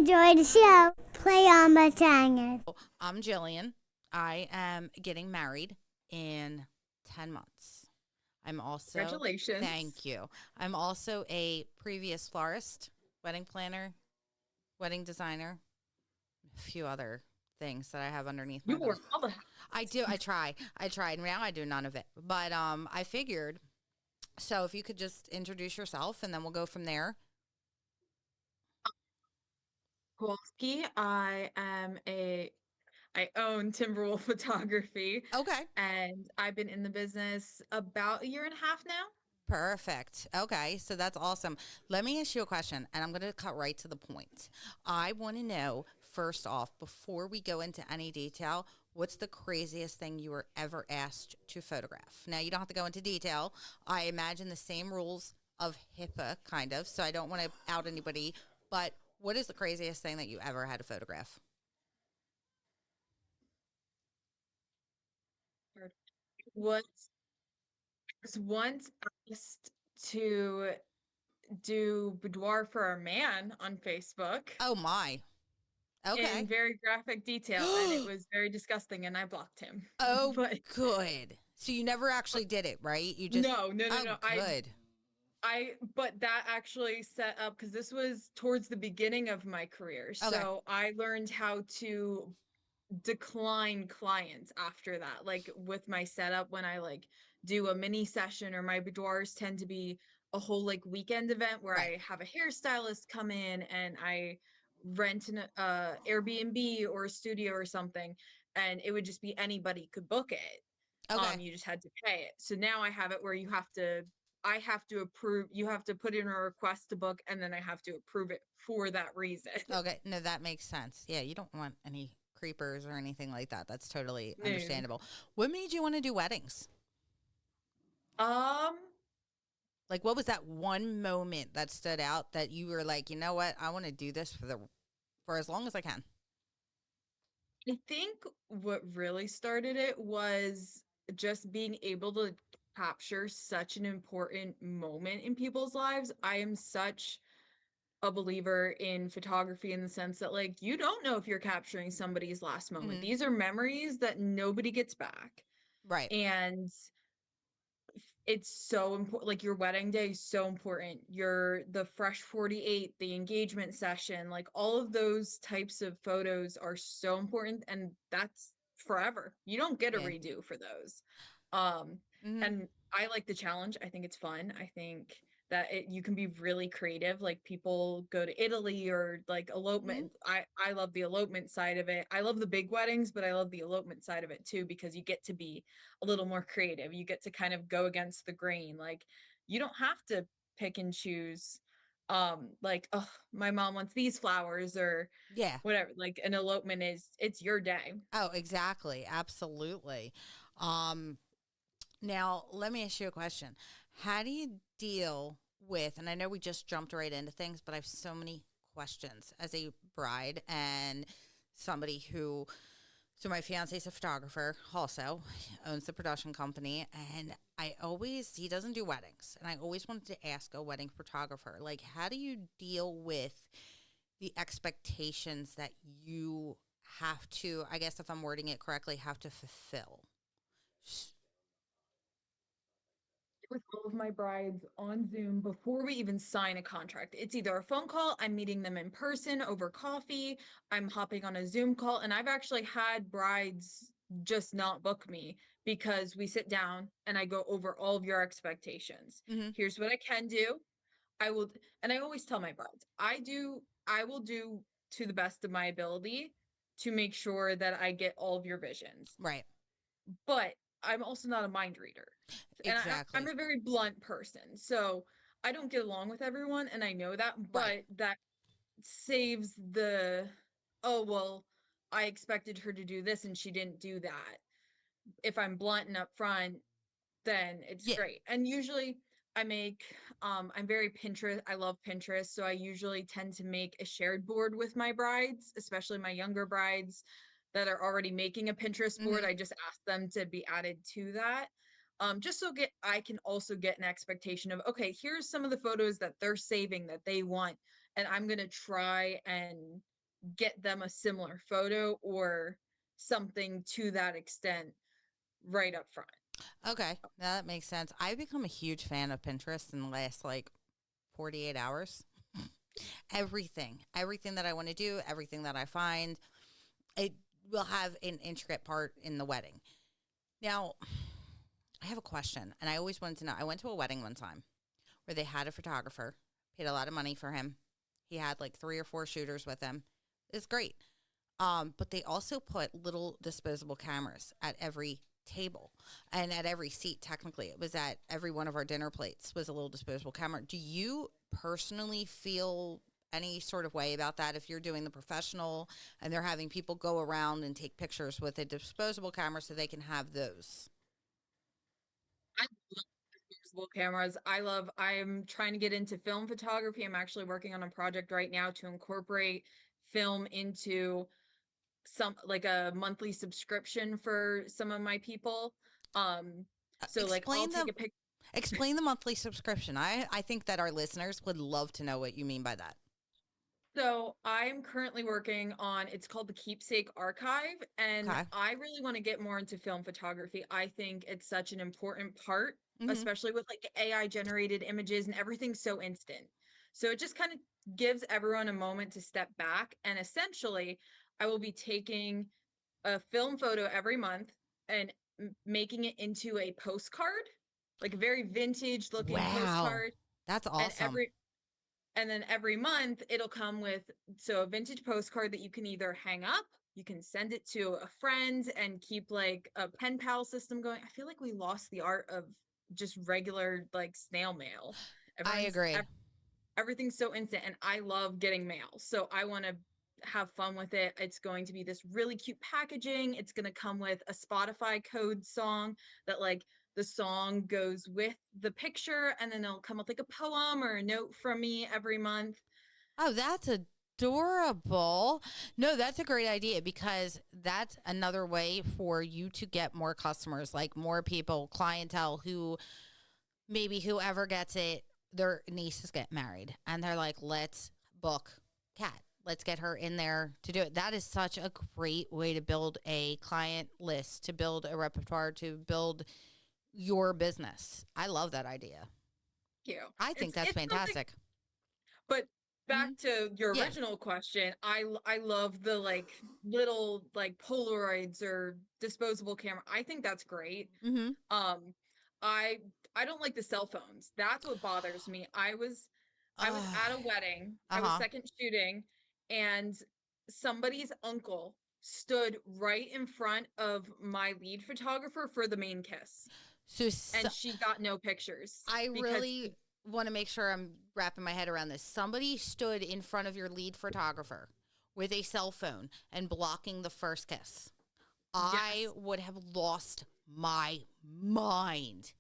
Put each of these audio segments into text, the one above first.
enjoy the show. Play on Perjangers. I'm Jillian. I am getting married in 10 months. I'm also, Congratulations. thank you. I'm also a previous florist, wedding planner, wedding designer, a few other things that I have underneath my You wore belt. all the hats. I do. I try. And now I do none of it. But I figured, so if you could just introduce yourself and then we'll go from there. Kowalski. I own Timberwolf Photography, Okay. and I've been in the business about a year and a half now. Perfect. Okay, so that's awesome. Let me ask you a question, and I'm going to cut right to the point. I want to know, first off, before we go into any detail, what's the craziest thing you were ever asked to photograph? Now, you don't have to go into detail. I imagine the same rules of HIPAA, kind of, so I don't want to out anybody, but what is the craziest thing that you ever had to photograph? Was once asked to do boudoir for a man on Facebook Oh, my. in Okay. very graphic detail, and it was very disgusting, and I blocked him. Oh, But good. So you never actually did it, right? You just, no, no, no, oh, no. good. But that actually set up because this was towards the beginning of my career. Okay. So I learned how to decline clients after that. Like with my setup, when I like do a mini session, or my boudoirs tend to be a whole like weekend event where Right. I have a hairstylist come in and I rent an Airbnb or a studio or something, and it would just be anybody could book it. Okay. You just had to pay it. So now I have it where I have to approve, you have to put in a request to book, and then I have to approve it for that reason. Okay. No, that makes sense. Yeah, you don't want any creepers or anything like that. That's totally No. understandable. What made you want to do weddings? Um, Like, what was that one moment that stood out that you were like, you know what, I want to do this for as long as I can? I think what really started it was just being able to capture such an important moment in people's lives. I am such a believer in photography in the sense that, like, you don't know if you're capturing somebody's last moment. Hmm. These are memories that nobody gets back. Right. And it's so important. Like, your wedding day is so important. The fresh 48, the engagement session, like all of those types of photos are so important, and that's forever. You don't get a Yeah. redo for those. um Hmm. and I like the challenge. I think it's fun. I think that you can be really creative. Like, people go to Italy or like Hmm. elopement. I love the elopement side of it. I love the big weddings, but I love the elopement side of it too, because you get to be a little more creative. You get to kind of go against the grain. Like, you don't have to pick and choose. Like, oh, my mom wants these flowers or Yeah. whatever. Like, an elopement it's your day. Oh, exactly. Absolutely. Um, Now, let me ask you a question. How do you deal with, and I know we just jumped right into things, but I have so many questions as a bride and somebody who, so my fiance is a photographer also, owns the production company, and he doesn't do weddings, and I always wanted to ask a wedding photographer, like, how do you deal with the expectations that you have to, I guess if I'm wording it correctly, have to fulfill? With all of my brides on Zoom before we even sign a contract. It's either a phone call, I'm meeting them in person over coffee, I'm hopping on a Zoom call, and I've actually had brides just not book me because we sit down and I go over all of your expectations. Hmm. Here's what I can do. I will, and I always tell my brides, I will do to the best of my ability to make sure that I get all of your visions. Right. But I'm also not a mind reader. And I'm Exactly. a very blunt person. So I don't get along with everyone, and I know that, Right. but that saves the, oh, well, I expected her to do this and she didn't do that. If I'm blunt and upfront, then it's Yeah. great. And usually I make, I'm very Pinterest. I love Pinterest. So I usually tend to make a shared board with my brides, especially my younger brides that are already making a Pinterest board. Hmm. I just ask them to be added to that. Just so I can also get an expectation of, okay, here's some of the photos that they're saving that they want, and I'm going to try and get them a similar photo or something to that extent right up front. Okay, now that makes sense. I've become a huge fan of Pinterest in the last like 48 hours. Everything that I want to do, everything that I find, it will have an intricate part in the wedding. Now, I have a question, and I always wanted to know. I went to a wedding one time where they had a photographer, paid a lot of money for him. He had like 3 or 4 shooters with him. It's great. But they also put little disposable cameras at every table and at every seat. Technically, it was at every one of our dinner plates was a little disposable camera. Do you personally feel any sort of way about that if you're doing the professional and they're having people go around and take pictures with a disposable camera so they can have those? I love disposable cameras. I'm trying to get into film photography. I'm actually working on a project right now to incorporate film into some like a monthly subscription for some of my people. Um, so like I'll Explain take the a pic. explain the monthly subscription. I think that our listeners would love to know what you mean by that. So I'm currently working on, it's called the Keepsake Archive, and Okay. I really want to get more into film photography. I think it's such an important part, Hmm. especially with like AI generated images and everything's so instant. So it just kind of gives everyone a moment to step back. And essentially, I will be taking a film photo every month and making it into a postcard, like a very vintage looking Wow, postcard. that's And awesome. every month it'll come with a vintage postcard that you can either hang up, you can send it to a friend and keep like a pen pal system going. I feel like we lost the art of just regular like snail mail. I Everyone's agree. everything's so instant and I love getting mail. So I want to have fun with it. It's going to be this really cute packaging. It's going to come with a Spotify code song that like the song goes with the picture and then it'll come with like a poem or a note from me every month. Oh, that's adorable. No, that's a great idea because that's another way for you to get more customers, like more people, clientele who maybe whoever gets it, their nieces get married and they're like, let's book Kat. Let's get her in there to do it. That is such a great way to build a client list, to build a repertoire, to build your business. I love that idea. Thank you. I think that's It's something. fantastic. But Mhm. back to your Yeah. original question, I love the like little like Polaroids or disposable camera. I think that's great. Mm-hmm. Um, I I don't like the cell phones. That's what bothers me. I was at a wedding. I was Uh-huh. second shooting, and somebody's uncle stood right in front of my lead photographer for the main kiss, So and she got no pictures I because really want to make sure I'm wrapping my head around this. Somebody stood in front of your lead photographer with a cell phone and blocking the first kiss. I yes, would have lost my mind.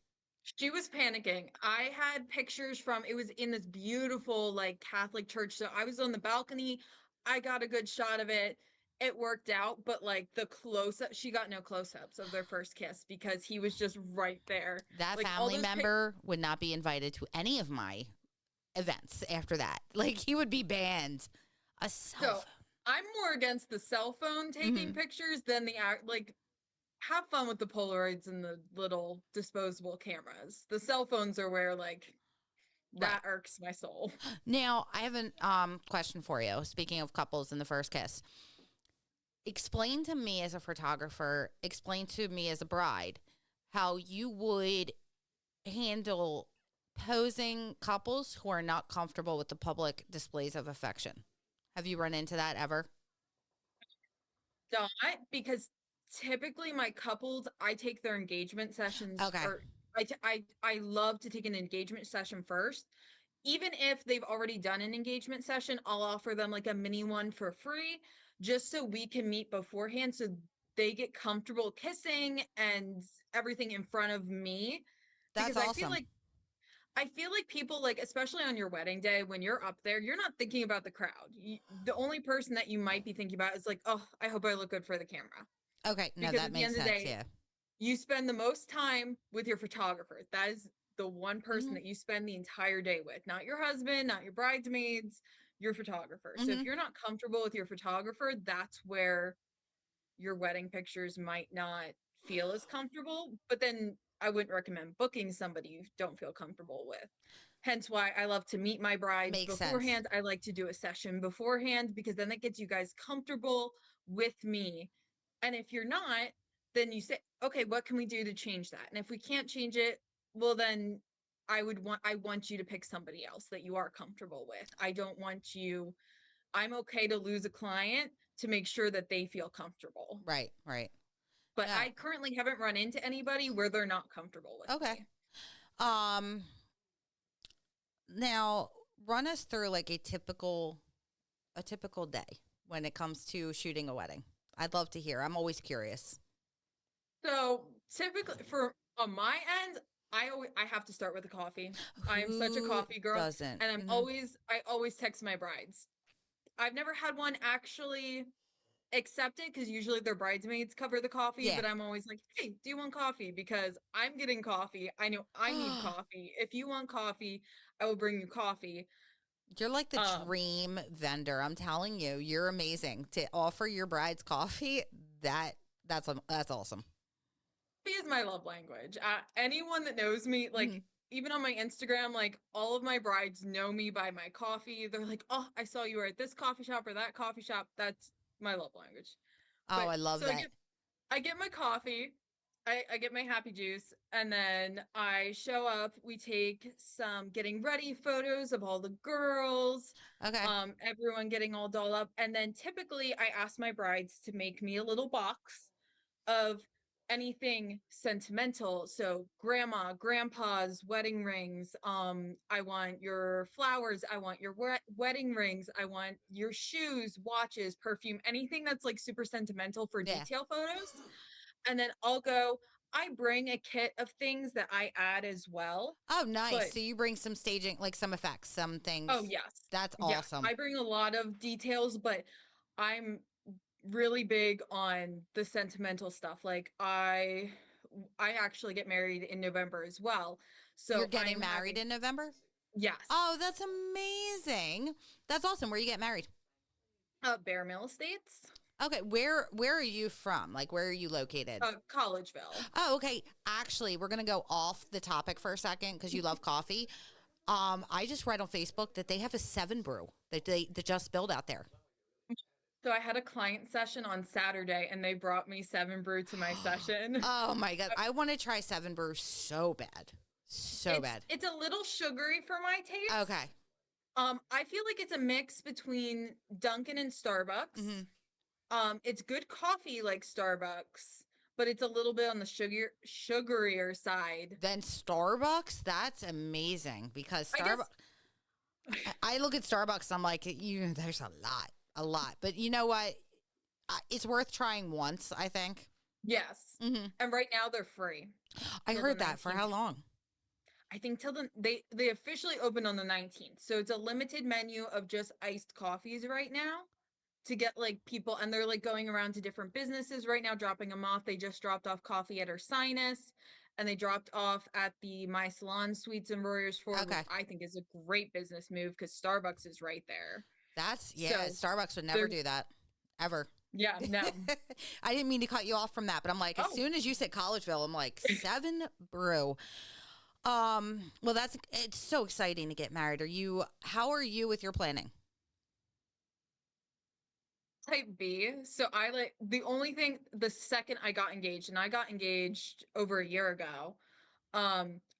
she was panicking. I had pictures from it was in this beautiful like Catholic church. So I was on the balcony. I got a good shot of it. It worked out, but like the close up, she got no close ups of their first kiss because he was just right there. That Like all family those member would not be invited to any of my events after that. Like he would be banned. A cell so phone. I'm more against the cell phone taking Mm-hmm. pictures than the act like have fun with the Polaroids and the little disposable cameras. The cell phones are where like Right. that irks my soul. Now, I have a question for you. Speaking of couples in the first kiss, explain to me as a photographer, explain to me as a bride, how you would handle posing couples who are not comfortable with the public displays of affection. Have you run into that ever? Not because typically my couples, I take their engagement sessions Okay. or I love to take an engagement session first. Even if they've already done an engagement session, I'll offer them like a mini one for free just so we can meet beforehand so they get comfortable kissing and everything in front of me That's because awesome. I feel like people like especially on your wedding day when you're up there, you're not thinking about the crowd. The only person that you might be thinking about is like, "Oh, I hope I look good for the camera." Okay. No, Because that at the makes end of the sense. day, Yeah. you spend the most time with your photographer. That is the one person Hmm. that you spend the entire day with, not your husband, not your bridesmaids, your photographer. So if Mhm. you're not comfortable with your photographer, that's where your wedding pictures might not feel as comfortable. But then I wouldn't recommend booking somebody you don't feel comfortable with. Hence why I love to meet my brides Makes sense. beforehand. I like to do a session beforehand because then that gets you guys comfortable with me. And if you're not, then you say, okay, what can we do to change that? And if we can't change it, well then I want you to pick somebody else that you are comfortable with. I don't want you, I'm okay to lose a client to make sure that they feel comfortable. Right, right. But No. I currently haven't run into anybody where they're not comfortable with Okay. me. Um Now run us through like a typical day when it comes to shooting a wedding. I'd love to hear. I'm always curious. So typically for on my end, I have to start with a coffee. I am such a Who coffee girl, doesn't? and Mhm. I always text my brides. I've never had one actually accept it because usually their bridesmaids cover the coffee, Yeah. but I'm always like, hey, do you want coffee? Because I'm getting coffee. I know I need coffee. If you want coffee, I will bring you coffee. You're like the Um, dream vendor. I'm telling you, you're amazing. To offer your brides coffee, that's awesome. coffee is my love language. Anyone that knows me, like Mhm. even on my Instagram, like all of my brides know me by my coffee. They're like, oh, I saw you were at this coffee shop or that coffee shop. That's my love language. Oh, But I love so that. I get my coffee, I get my happy juice, and then I show up. We take some getting ready photos of all the girls, Okay. everyone getting all dolled up. And then typically I ask my brides to make me a little box of anything sentimental. So grandma, grandpa's wedding rings. I want your flowers. I want your wedding rings. I want your shoes, watches, perfume, anything that's like super sentimental for Yeah. detail photos. And then I bring a kit of things that I add as well. Oh, nice. But So you bring some staging, like some effects, some oh, things. yes. That's Yes. awesome. I bring a lot of details, but I'm really big on the sentimental stuff. Like I actually get married in November as well. You're So I getting am married having in November? yes. Oh, that's amazing. That's awesome. Where you get married? Bear Mill Estates, Okay, where are you from? Like where are you located? Collegeville. Oh, okay. Actually, we're gonna go off the topic for a second because you love coffee. I just read on Facebook that they have a 7 brew that just built out there. So I had a client session on Saturday and they brought me 7 brew to my session. Oh my god, I want to try 7 brew so bad, so bad. It's a little sugary for my taste. Okay. I feel like it's a mix between Dunkin' and Starbucks. Hmm. It's good coffee like Starbucks, but it's a little bit on the sugarier side. Then Starbucks, that's amazing because I guess Starbucks. I look at Starbucks, I'm like, there's a lot. But you know what? It's worth trying once, I think. yes. Hmm. And right now they're free I till the heard that. For 19th. how long? I think till they officially opened on the 19th. So it's a limited menu of just iced coffees right now to get like people, and they're like going around to different businesses right now dropping them off. They just dropped off coffee at Ursinus, and they dropped off at the My Salon Suites in Royersford, which Okay. I think is a great business move because Starbucks is right there. Yeah, So Starbucks would never they're do that. Ever. yeah, no. I didn't mean to cut you off from that, but I'm like, as Oh, soon as you said Collegeville, I'm like, 7 brew. Well, it's so exciting to get married. How are you with your planning? type B. So I like the only thing the second I got engaged, and I got engaged over a year ago.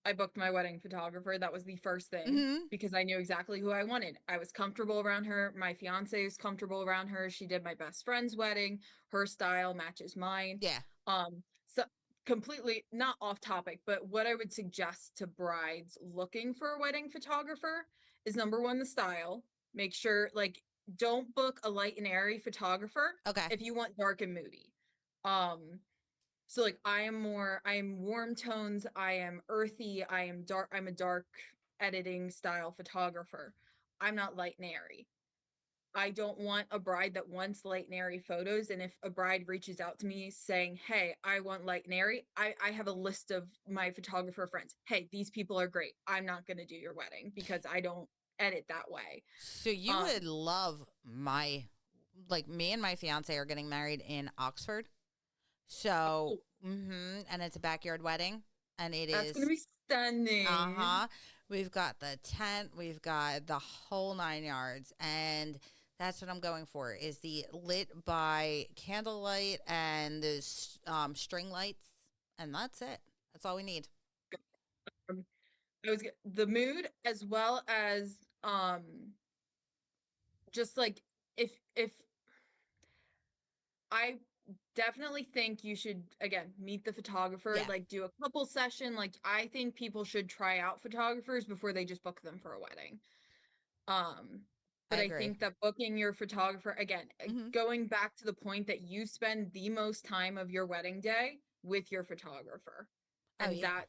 I booked my wedding photographer. That was the first thing Hmm. because I knew exactly who I wanted. I was comfortable around her. My fiance is comfortable around her. She did my best friend's wedding. Her style matches mine. Yeah. So completely not off topic, but what I would suggest to brides looking for a wedding photographer is number one, the style. Make sure like don't book a light and airy photographer Okay. if you want dark and moody. Um, so like I am warm tones, I am earthy, I am dark, I'm a dark editing style photographer. I'm not light and airy. I don't want a bride that wants light and airy photos. And if a bride reaches out to me saying, hey, I want light and airy, I have a list of my photographer friends. Hey, these people are great. I'm not going to do your wedding because I don't edit that way. So you would love me and my fiance are getting married in Oxford. So, and it's a backyard wedding, and it That's gonna is, be stunning. we've got the tent, we've got the whole 9 yards, and that's what I'm going for is the lit by candlelight and those string lights, and that's it. That's all we need. Um, the mood as well as just like if I definitely think you should again meet the photographer, Yeah, like do a couple session. Like I think people should try out photographers before they just book them for a wedding. Um, I but I agree. think that booking your photographer again, Hmm. going back to the point that you spend the most time of your wedding day with your photographer, Oh and yeah. that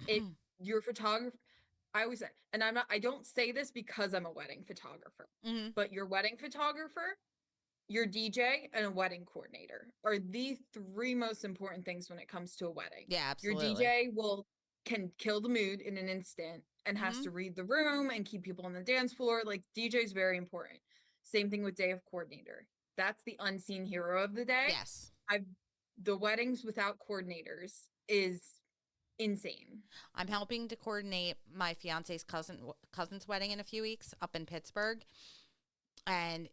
if your photographer, I always say, and I don't say this because I'm a wedding photographer, Hmm. but your wedding photographer, your DJ, and a wedding coordinator are the three most important things when it comes to a wedding. Yeah, Your absolutely. DJ can kill the mood in an instant and has Hmm. to read the room and keep people on the dance floor. Like DJ is very important. Same thing with day of coordinator. That's the unseen hero of the day. Yes. I've the weddings without coordinators is insane. I'm helping to coordinate my fiance's cousin's wedding in a few weeks up in Pittsburgh, and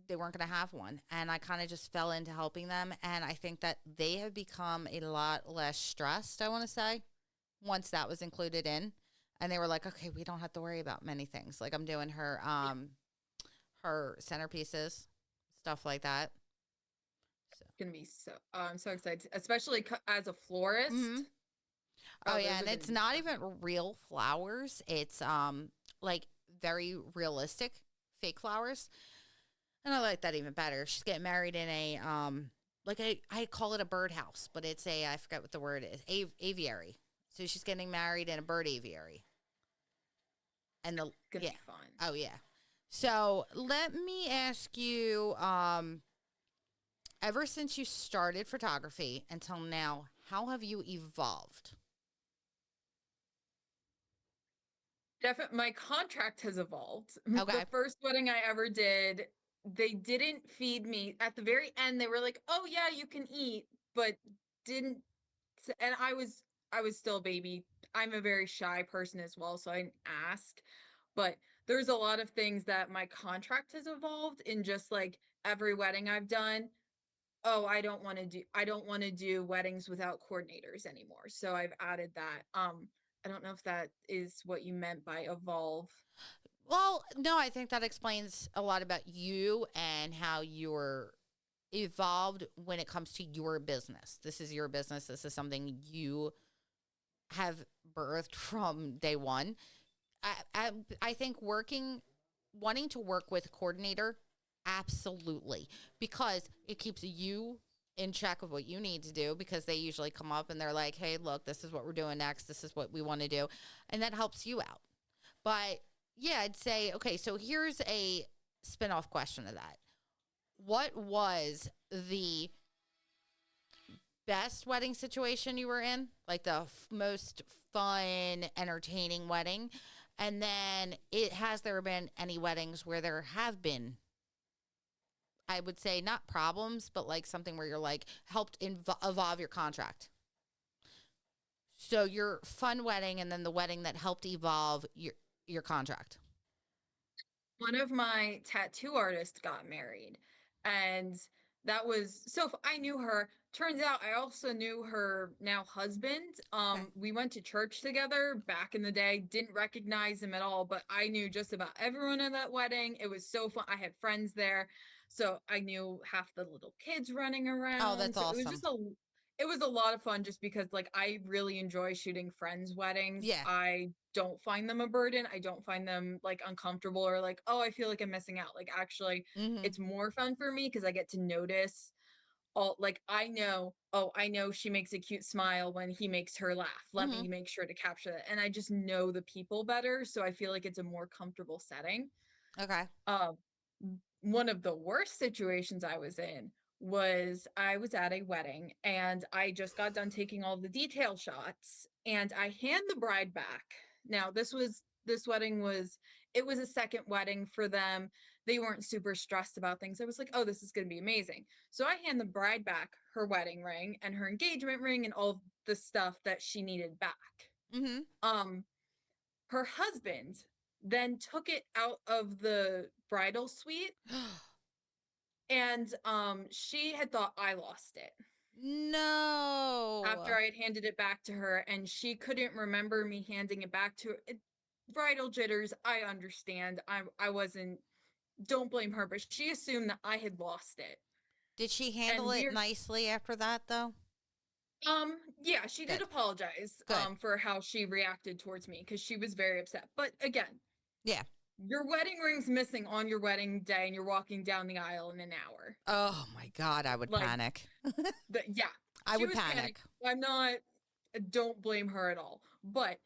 they weren't going to have one, and I kind of just fell into helping them, and I think that they have become a lot less stressed, I want to say, once that was included in, and they were like, okay, we don't have to worry about many things. Like I'm doing her centerpieces, stuff like that. So. It's gonna be so I'm so excited, especially as a florist. Hmm. Oh Oh, yeah, those are and gonna it's be not fun. even real flowers. It's like very realistic fake flowers. And I like that even better. She's getting married in a like I call it a birdhouse, but it's I forget what the word is. Aviary. So she's getting married in a bird aviary. And the It's gonna yeah. be fun. Oh yeah. So let me ask you, ever since you started photography until now, how have you evolved? Definitely, my contract has evolved. The Okay. first wedding I ever did, they didn't feed me. At the very end, they were like, "Oh yeah, you can eat," but didn't. And I was still a baby. I'm a very shy person as well, so I didn't ask. But there's a lot of things that my contract has evolved in just like every wedding I've done. Oh, I don't want to do weddings without coordinators anymore. So I've added that. I don't know if that is what you meant by evolve. Well, no, I think that explains a lot about you and how you're evolved when it comes to your business. This is your business. This is something you have birthed from day one. I think wanting to work with a coordinator, absolutely, because it keeps you in check of what you need to do because they usually come up and they're like, hey, look, this is what we're doing next. This is what we want to do. And that helps you out. But yeah, I'd say, okay, so here's a spin-off question of that. What was the best wedding situation you were in? Like the most fun, entertaining wedding? And then has there been any weddings where there have been, I would say, not problems, but like something where you're like helped evolve your contract? So your fun wedding and then the wedding that helped evolve your contract. One of my tattoo artists got married, and that was I knew her. Turns out I also knew her now husband. Okay. We went to church together back in the day, didn't recognize him at all, but I knew just about everyone at that wedding. It was so fun. I had friends there, so I knew half the little kids running Oh, around. that's So it was awesome. just it was a lot of fun just because like I really enjoy shooting friends' weddings. Yeah. I don't find them a burden. I don't find them like uncomfortable or like, oh, I feel like I'm missing out. Like actually Mm-hmm. it's more fun for me because I get to notice all like I know she makes a cute smile when he makes her laugh. Let Mm-hmm. me make sure to capture that. And I just know the people better. So I feel like it's a more comfortable setting. Okay. Um, one of the worst situations I was in was I was at a wedding and I just got done taking all the detail shots and I hand the bride back. Now, this wedding was it was a second wedding for them. They weren't super stressed about things. I was like, oh, this is going to be amazing. So I hand the bride back her wedding ring and her engagement ring and all the stuff that she needed back. Mm-hmm. Her husband then took it out of the bridal suite, and she had thought I lost it after No. I had handed it back to her, and she couldn't remember me handing it back to her. Bridal jitters, I understand. I wasn't, don't blame her, but she assumed that I had lost it. Did she And handle it nicely after that, though? Yeah, she did Good. apologize Good. for how she reacted towards me, because she was very upset. But again, Yeah. your wedding ring's missing on your wedding day and you're walking down the aisle in an hour. Oh my God, I would Like, panic. yeah, I she would was panic. panicking. I'm not, don't blame her at all. But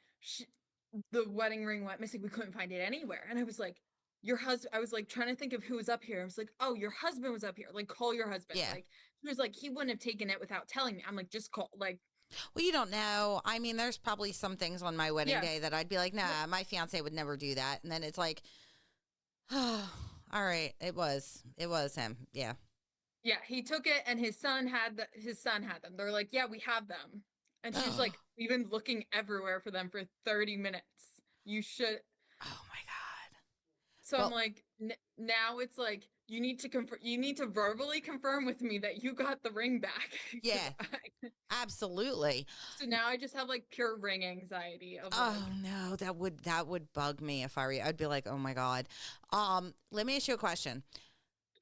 the wedding ring went missing. We couldn't find it anywhere. And I was like, your husband, I was like trying to think of who was up here. I was like, oh, your husband was up here. Like, call your husband. Yeah. Like, she was like, he wouldn't have taken it without telling me. I'm like, just call. Like, Well, you don't know. I mean, there's probably some things on my wedding yeah. day that I'd be like, nah, my fiance would never do that. And then it's like, oh, all right, it was him. Yeah. Yeah, he took it and his son had them. They're like, "Yeah, we have them." And she's Oh, like, "We've been looking everywhere for them for 30 minutes. You should." oh my God. So I'm Well, like, now it's like you need to confirm, you need to verbally confirm with me that you got the ring back. 'Cause yeah, absolutely. so now I just have like pure ring anxiety of Oh like, no, that would bug me if I were you. I'd be like, oh my God. Let me ask you a question.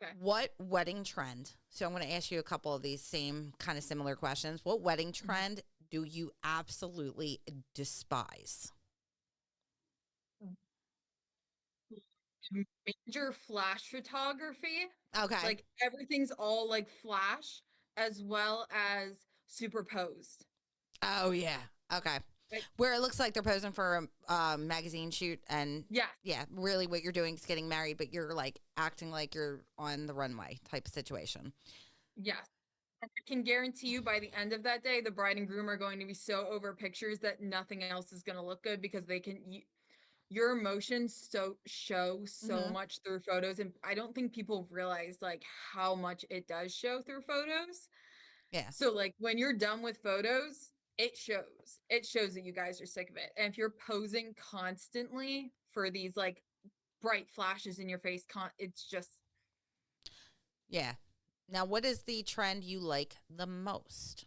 okay. What wedding trend? So I'm going to ask you a couple of these same kind of similar questions. What wedding trend do you absolutely despise? Major flash photography. Okay. Like everything's all like flash as well as superposed. Oh yeah. Okay. Like, Where it looks like they're posing for a magazine shoot, and yeah, yeah, really what you're doing is getting married, but you're like acting like you're on the runway type of situation. yes. And I can guarantee you by the end of that day, the bride and groom are going to be so over pictures that nothing else is going to look good because your emotions show so Hmm. much through photos. And I don't think people realize like how much it does show through photos. Yeah. So like when you're done with photos, it shows. It shows that you guys are sick of it. And if you're posing constantly for these like bright flashes in your face, it's just Yeah. Now, what is the trend you like the most?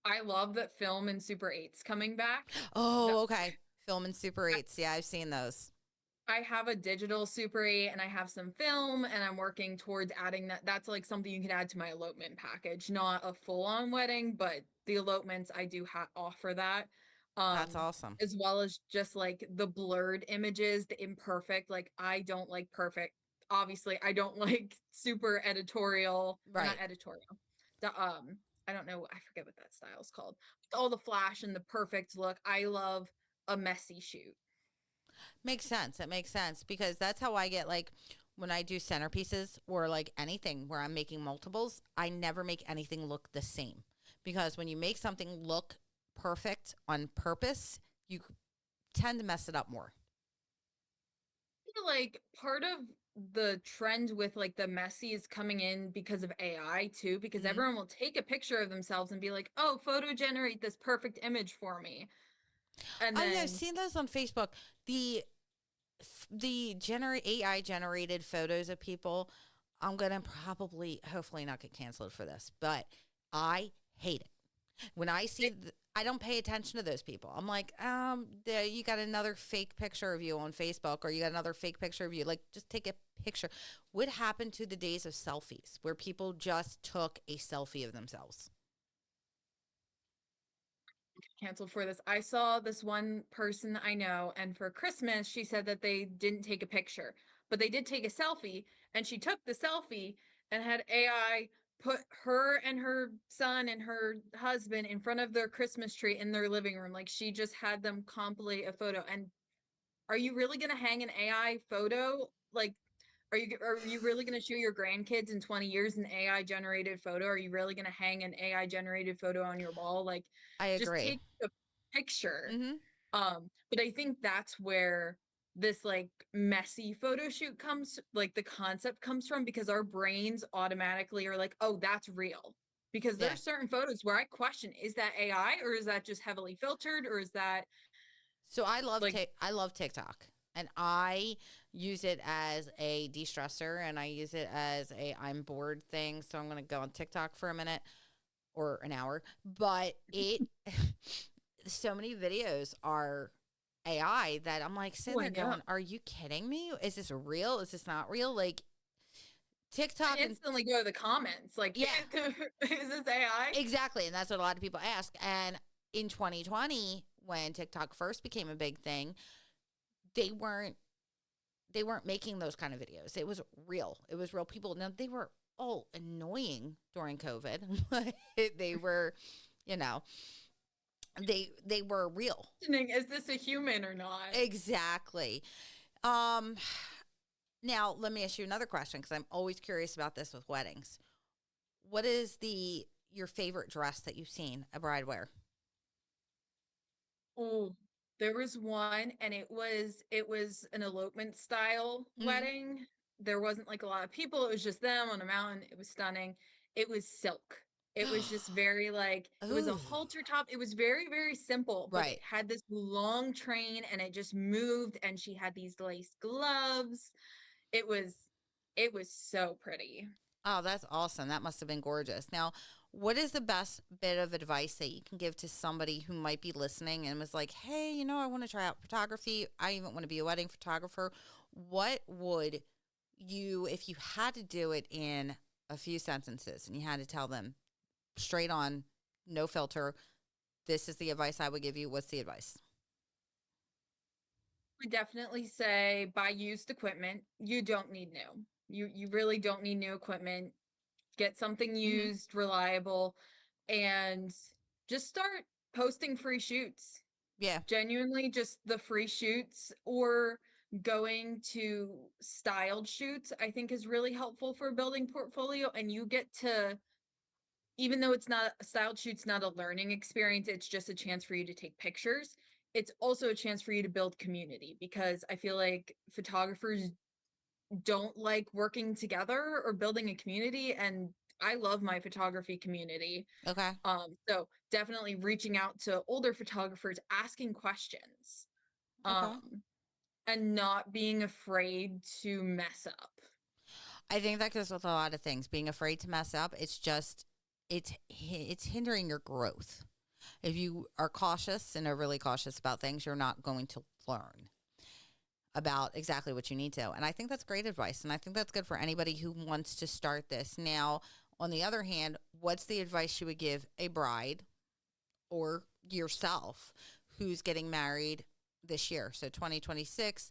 I love that film and Super 8's coming back. That Oh, okay. Film and Super 8s. Yeah, I've seen those. I have a digital Super 8 and I have some film and I'm working towards adding that. That's like something you can add to my elopement package, not a full-on wedding, but the elopements I do offer that. That's awesome. As well as just like the blurred images, the imperfect. Like I don't like perfect. Obviously, I don't like super editorial or not Right. editorial. The I don't know, I forget what that style is called. All the flash and the perfect look. I love a messy shoot. Makes sense. It makes sense because that's how I get like when I do centerpieces or like anything where I'm making multiples, I never make anything look the same. Because when you make something look perfect on purpose, you tend to mess it up more. Feel like part of the trend with like the messy is coming in because of AI too, because Hmm. everyone will take a picture of themselves and be like, "Oh, photo generate this perfect image for me." And Oh yeah, I've then seen those on Facebook. The generate AI generated photos of people. I'm gonna probably hopefully not get canceled for this, but I hate it. When I see, I don't pay attention to those people. I'm like, there, you got another fake picture of you on Facebook, or you got another fake picture of you. Like, just take a picture. What happened to the days of selfies where people just took a selfie of themselves? canceled for this. I saw this one person I know, and for Christmas, she said that they didn't take a picture, but they did take a selfie, and she took the selfie and had AI put her and her son and her husband in front of their Christmas tree in their living room. Like she just had them compilate a photo. And are you really going to hang an AI photo? Like, are you really going to show your grandkids in 20 years an AI generated photo? Are you really going to hang an AI generated photo on your wall? Like, I just agree. take the picture. Hmm. But I think that's where this like messy photo shoot comes, like the concept comes from, because our brains automatically are like, oh, that's real. Because Yeah. there's certain photos where I question, is that AI or is that just heavily filtered, or is that So I love like, I love TikTok, and I use it as a de-stressor, and I use it as a I'm bored thing. So I'm going to go on TikTok for a minute or an hour, but it so many videos are AI that I'm like oh, sitting I there know. going, "Are you kidding me? Is this real? Is this not real?" Like I TikTok and instantly go to the comments like, yeah, is this AI? exactly, and that's what a lot of people ask. And in 2020, when TikTok first became a big thing, they weren't making those kind of videos. It was real. It was real people. Now they were all annoying during COVID, but they were, you know, they were real. Is this a human or not? Exactly. Um Now let me ask you another question, because I'm always curious about this with weddings. What is your favorite dress that you've seen a bride wear? Oh, there was one, and it was an elopement style Mm-hmm. wedding. There wasn't like a lot of people. It was just them on a mountain. It was stunning. It was silk. It was just very like, it was a Ooh. halter top. It was very, very simple, but it Right. had this long train and it just moved, and she had these lace gloves. It was it was so pretty. Oh, that's awesome. That must have been gorgeous. Now, what is the best bit of advice that you can give to somebody who might be listening and was like, hey, I want to try out photography. I even want to be a wedding photographer. What would you, if you had to do it in a few sentences and you had to tell them straight on, no filter, this is the advice I would give you? What's the advice? Would definitely say buy used equipment. You don't need new. You really don't need new equipment. Get something Mm-hmm. used, reliable, and just start posting free shoots. Yeah. Genuinely, just the free shoots, or going to styled shoots, I think is really helpful for building portfolio. And you get to, even though it's not a styled shoot's not a learning experience, it's just a chance for you to take pictures. It's also a chance for you to build community, because I feel like photographers don't like working together or building a community, and I love my photography community. Okay. So definitely reaching out to older photographers, asking questions, Okay. um, and not being afraid to mess up. I think that goes with a lot of things. Being afraid to mess up, it's hindering your growth. If you are cautious and overly cautious about things, you're not going to learn about exactly what you need to. And I think that's great advice. And I think that's good for anybody who wants to start this. Now, on the other hand, what's the advice you would give a bride or yourself who's getting married this year? So 2026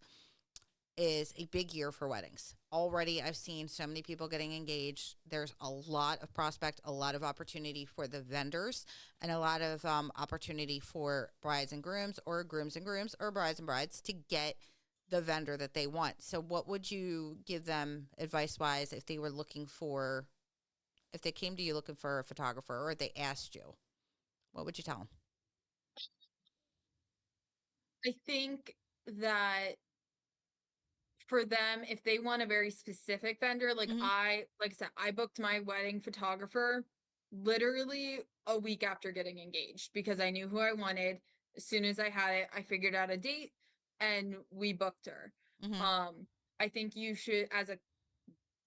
is a big year for weddings. Already, I've seen so many people getting engaged. There's a lot of prospect, a lot of opportunity for the vendors, and a lot of opportunity for brides and grooms, or grooms and grooms, or brides and brides to get the vendor that they want. So, what would you give them advice wise if they were looking for, if they came to you looking for a photographer, or they asked you? What would you tell them? I think that for them, if they want a very specific vendor, Mm-hmm. like I said, I booked my wedding photographer literally a week after getting engaged, because I knew who I wanted. As soon as I had it, I figured out a date and we booked her. Mm-hmm. Um, I think you should, as a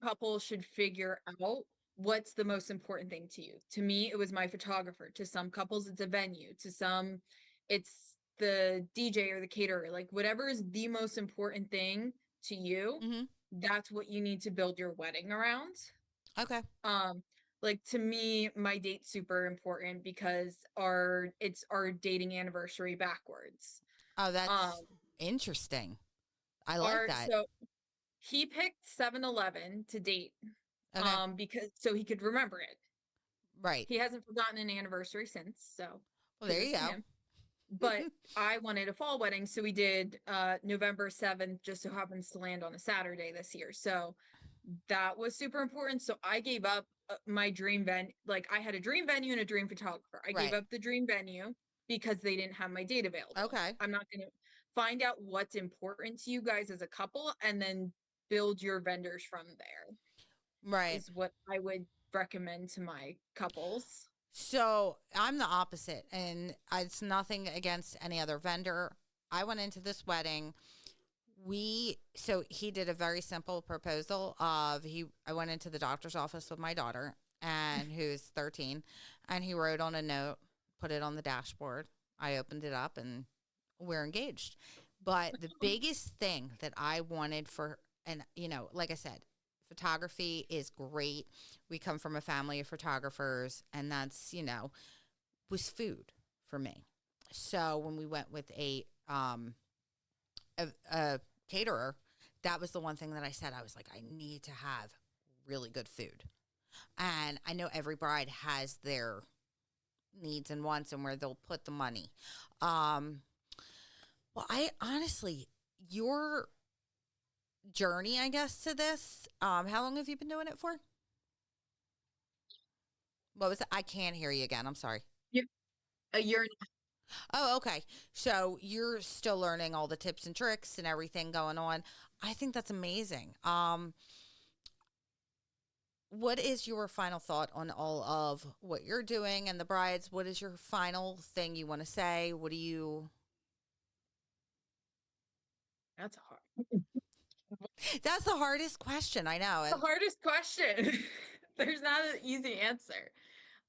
couple, should figure out what's the most important thing to you. To me, it was my photographer. To some couples, it's a venue. To some, it's the DJ or the caterer. Like, whatever is the most important thing to you, Mm-hmm. that's what you need to build your wedding around. Okay. Um, like, to me, my date's super important because it's our dating anniversary backwards. Oh, Um, that's interesting. I like our that. so he picked 7-Eleven to date, Okay. because so he could remember it. Right. He hasn't forgotten an anniversary since, so Well, there kudos you to go. him. But I wanted a fall wedding, so we did November 7th, just so happens to land on a Saturday this year. So that was super important. So I gave up my dream venue. Like, I had a dream venue and a dream photographer. I gave Right. up the dream venue because they didn't have my date available. Okay. I'm not gonna find out what's important to you guys as a couple and then build your vendors from there Right. is what I would recommend to my couples. So I'm the opposite, and it's nothing against any other vendor. I went into this wedding. So he did a very simple proposal of I went into the doctor's office with my daughter, and who's 13, and he wrote on a note, put it on the dashboard. I opened it up, and we're engaged. But the biggest thing that I wanted and like I said, photography is great. We come from a family of photographers, and that's, was food for me. So when we went with a caterer, that was the one thing that I said. I was like, I need to have really good food. And I know every bride has their needs and wants and where they'll put the money. Well, I honestly, your journey, I guess, to this, how long have you been doing it for? What was it? I can't hear you again. I'm sorry. Yep. A year and Oh, okay. So you're still learning all the tips and tricks and everything going on. I think that's amazing. What is your final thought on all of what you're doing and the brides? What is your final thing you want to say? What do you? that's hard. That's the hardest question. I know. The hardest question. There's not an easy answer.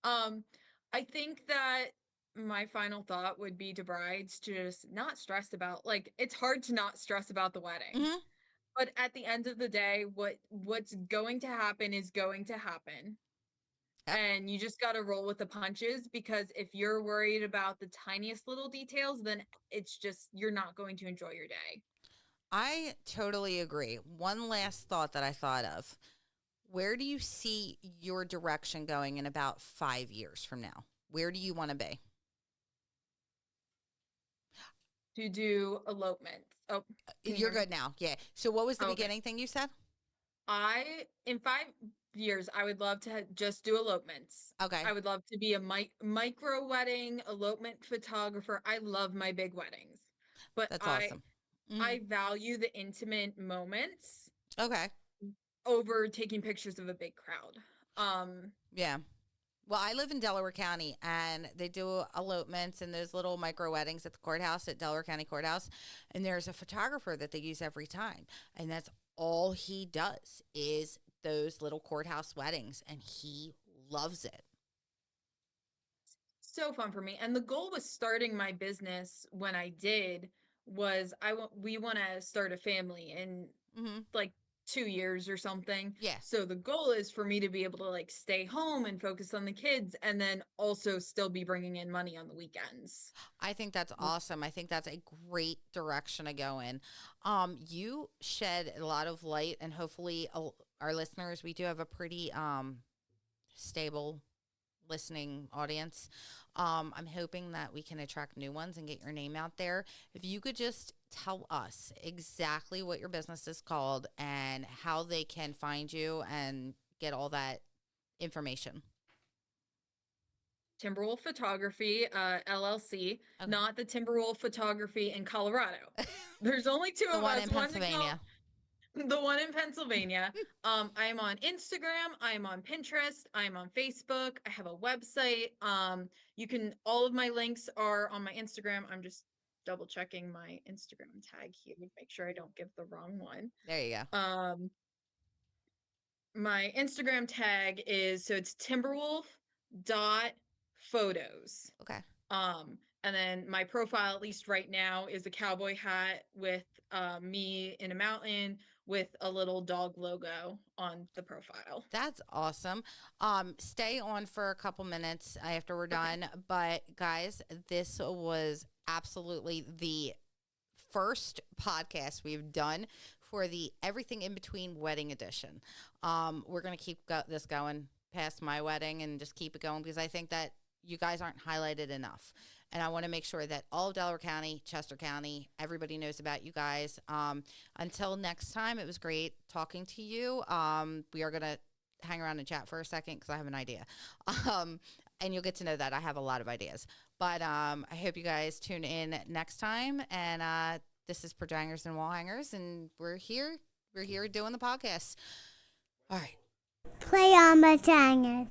I think that my final thought would be to brides to just not stress about, like, it's hard to not stress about the wedding. Mhm. But at the end of the day, what's going to happen is going to happen. Yep. And you just got to roll with the punches, because if you're worried about the tiniest little details, then it's just you're not going to enjoy your day. I totally agree. One last thought that I thought of. Where do you see your direction going in about 5 years from now? Where do you want to be? To do elopements. Oh, can you You're hear me? good now. Yeah. So what was the Okay. beginning thing you said? In 5 years, I would love to just do elopements. Okay. I would love to be a micro wedding elopement photographer. I love my big weddings, but That's awesome. I value the intimate moments Okay. over taking pictures of a big crowd. Yeah. Well, I live in Delaware County, and they do elopements and those little micro weddings at the courthouse, at Delaware County Courthouse. And there's a photographer that they use every time. And that's all he does is those little courthouse weddings, and he loves it. So fun for me. And the goal with starting my business when I did was we want to start a family in Mm-hmm. like 2 years or something. Yeah. So the goal is for me to be able to like stay home and focus on the kids, and then also still be bringing in money on the weekends. I think that's awesome. I think that's a great direction to go in. You shed a lot of light, and hopefully our listeners, we do have a pretty stable listening audience. I'm hoping that we can attract new ones and get your name out there. If you could just tell us exactly what your business is called and how they can find you and get all that information. Timberwolf Photography, LLC, Okay. not the Timberwolf Photography in Colorado. There's only two The of one us. in Pennsylvania. The one in Pennsylvania. I'm on Instagram. I'm on Pinterest. I'm on Facebook. I have a website. All of my links are on my Instagram. I'm just double checking my Instagram tag here to make sure I don't give the wrong one. There you go. My Instagram tag it's Timberwolf dot photos. Okay. And then my profile, at least right now, is a cowboy hat with me in a mountain with a little dog logo on the profile. That's awesome. Stay on for a couple minutes after we're done. Okay. But guys, this was absolutely the first podcast we've done for the Everything in Between Wedding Edition. We're going to keep this going past my wedding and just keep it going, because I think that you guys aren't highlighted enough. And I want to make sure that all of Delaware County, Chester County, everybody knows about you guys. Until next time, it was great talking to you. We are going to hang around and chat for a second because I have an idea. And you'll get to know that I have a lot of ideas. But I hope you guys tune in next time. And This is Perjangers and Wallhangers, and we're here. We're here doing the podcast. All right. Play on Bajangers.